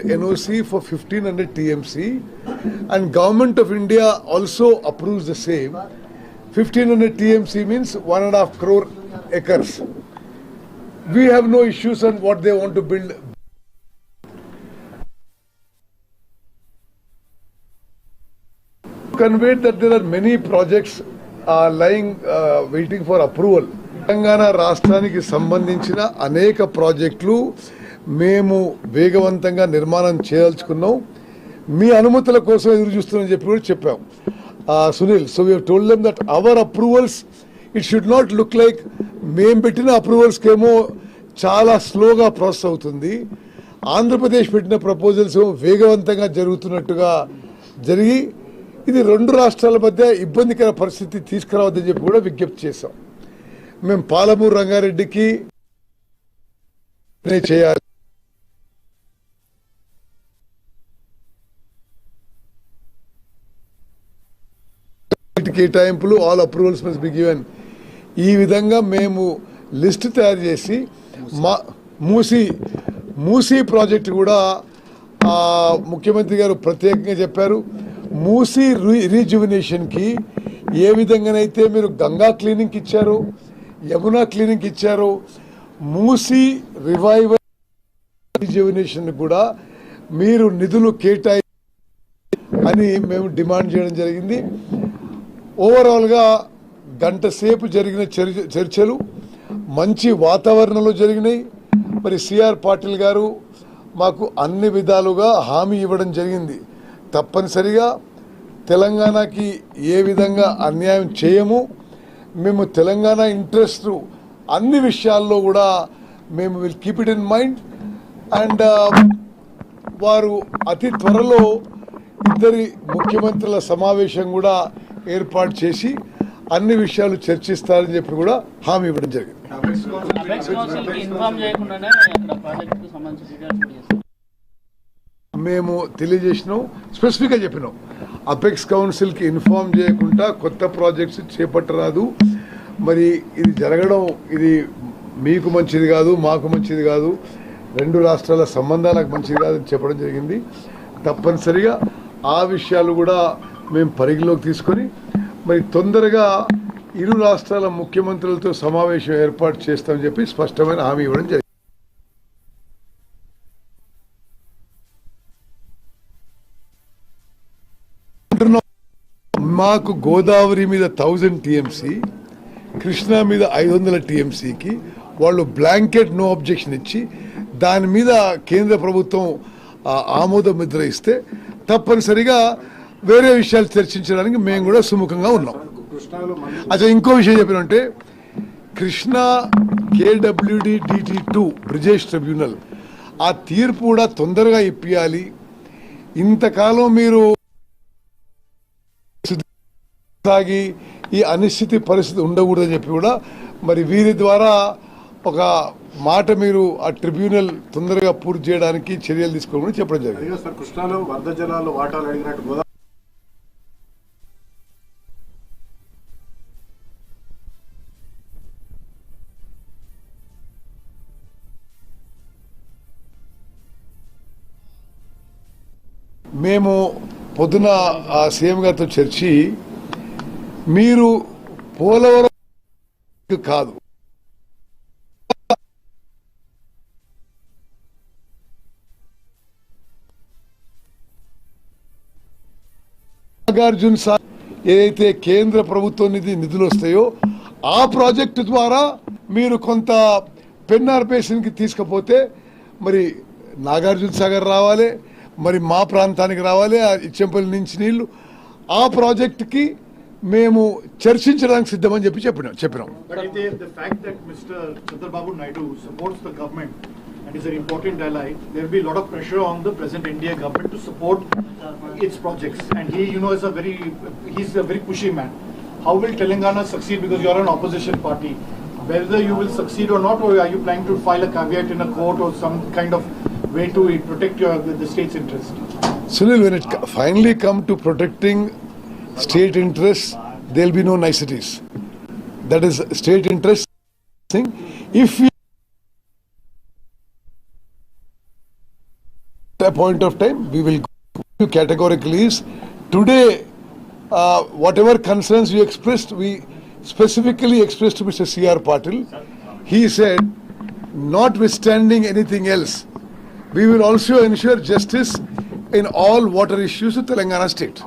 NOC for 1500 TMC, and Government of India also approves the same. 1500 TMC means 1.5 crore acres. We have no issues on what they want to build. Conveyed that there are many projects lying waiting for approval. Telangana రాష్ట్రానికి సంబంధించిన అనేక ప్రాజెక్టులు మేము వేగవంతంగా నిర్మాణం చేయదలుచుకున్నాం. మీ అనుమతుల కోసం ఎదురు చూస్తున్నామని చెప్పి కూడా చెప్పాం. Sunil, so we have told them that hour approvals it should not look like మేము పెట్టిన అప్రూవల్స్కి ఏమో చాలా స్లోగా ప్రాసెస్ అవుతుంది, ఆంధ్రప్రదేశ్ పెట్టిన ప్రపోజల్స్ వేగవంతంగా జరుగుతున్నట్టుగా జరిగి ఇది రెండు రాష్ట్రాల మధ్య ఇబ్బందికర పరిస్థితి తీసుకురావద్దని చెప్పి కూడా విజ్ఞప్తి చేశాం. మేము పాలమూరు రంగారెడ్డికి చేయాలి, కేటాయింపులు all approvals must be given. ఈ విధంగా మేము లిస్ట్ తయారు చేసి మూసీ ప్రాజెక్ట్ కూడా ముఖ్యమంత్రి గారు ప్రత్యేకంగా చెప్పారు. మూసీ రీజువినేషన్కి ఏ విధంగానైతే మీరు గంగా క్లీనింగ్ ఇచ్చారో, యమునా క్లీనింగ్ ఇచ్చారో, మూసీ రివైవల్ రీజువినేషన్ కూడా మీరు నిధులు కేటాయి అని మేము డిమాండ్ చేయడం జరిగింది. ఓవరాల్గా గంట సేపు జరిగిన చర్చలు మంచి వాతావరణంలో జరిగినాయి. మరి సిఆర్ పాటిల్ గారు మాకు అన్ని విధాలుగా హామీ ఇవ్వడం జరిగింది. తప్పనిసరిగా తెలంగాణకి ఏ విధంగా అన్యాయం చేయము, మేము తెలంగాణ ఇంట్రెస్ట్ అన్ని విషయాల్లో కూడా మేము will keep it in mind. And వారు అతి త్వరలో ఇద్దరి ముఖ్యమంత్రుల సమావేశం కూడా ఏర్పాటు చేసి అన్ని విషయాలు చర్చిస్తారని చెప్పి కూడా హామీ ఇవ్వడం జరిగింది. మేము తెలియజేసినాం, స్పెసిఫిక్గా చెప్పినాం, అపెక్స్ కౌన్సిల్కి ఇన్ఫార్మ్ చేయకుండా కొత్త ప్రాజెక్ట్స్ చేపట్టరాదు. మరి ఇది జరగడం ఇది మీకు మంచిది కాదు, మాకు మంచిది కాదు, రెండు రాష్ట్రాల సంబంధాలకు మంచిది కాదని చెప్పడం జరిగింది. తప్పనిసరిగా ఆ విషయాలు కూడా మేము పరిగణలోకి తీసుకొని మరి తొందరగా ఇరు రాష్ట్రాల ముఖ్యమంత్రులతో సమావేశం ఏర్పాటు చేస్తామని చెప్పి స్పష్టమైన హామీ ఇవ్వడం జరిగింది. మాకు గోదావరి మీద 1000 TMC, కృష్ణా మీద 500 TMCకి వాళ్ళు బ్లాంకెట్ నో అబ్జెక్షన్ ఇచ్చి దాని మీద కేంద్ర ప్రభుత్వం ఆమోద ముద్ర ఇస్తే తప్పనిసరిగా వేరే విషయాలు చర్చించడానికి మేము కూడా సుముఖంగా ఉన్నాం. అచ్చా, ఇంకో విషయం చెప్పినంటే Krishna KWD DT2 Brijesh tribunal ఆ తీర్పు కూడా తొందరగా ఇప్పియాలి. ఇంతకాలం మీరు సాగి ఈ అనిశ్చితి పరిస్థితి ఉండకూడదని చెప్పి కూడా మరి వీరి ద్వారా ఒక మాట మీరు ఆ ట్రిబ్యునల్ తొందరగా పూర్తి చేయడానికి చర్యలు తీసుకోవాలని చెప్పడం జరిగింది. కృష్ణాలో వరద జలాలు వాటాలు అడిగినట్టు మేము పొద్దున సీఎం గారితో చర్చి మీరు పోలవరం కాదు నాగార్జున సార్ ఏదైతే కేంద్ర ప్రభుత్వం నిధులు వస్తాయో ఆ ప్రాజెక్టు ద్వారా మీరు కొంత పెన్నార్ బేసిన్కి తీసుకపోతే మరి నాగార్జున సాగర్ రావాలి, మరి మా ప్రాంతానికి రావాలి, ఇచ్చెంపల్లి నుంచి నీళ్లు ఆ ప్రాజెక్టుకి మేము చర్చించడానికి సిద్ధమని చెప్పి చెప్పినాం. and is an important ally, there will be a lot of pressure on the present India government to support its projects, and he's a very pushy man. How will Telangana succeed, because you are an opposition party? Whether you will succeed or not, or are you planning to file a caveat in a court or some kind of way to protect the state's interest? Sunil, when it finally come to protecting state interests, there will be no niceties. That is state interest thing. If we point of time, we will go categorically is today, whatever concerns you expressed, we specifically expressed to Mr. C.R. Patil. He said, notwithstanding anything else, we will also ensure justice in all water issues of Telangana state.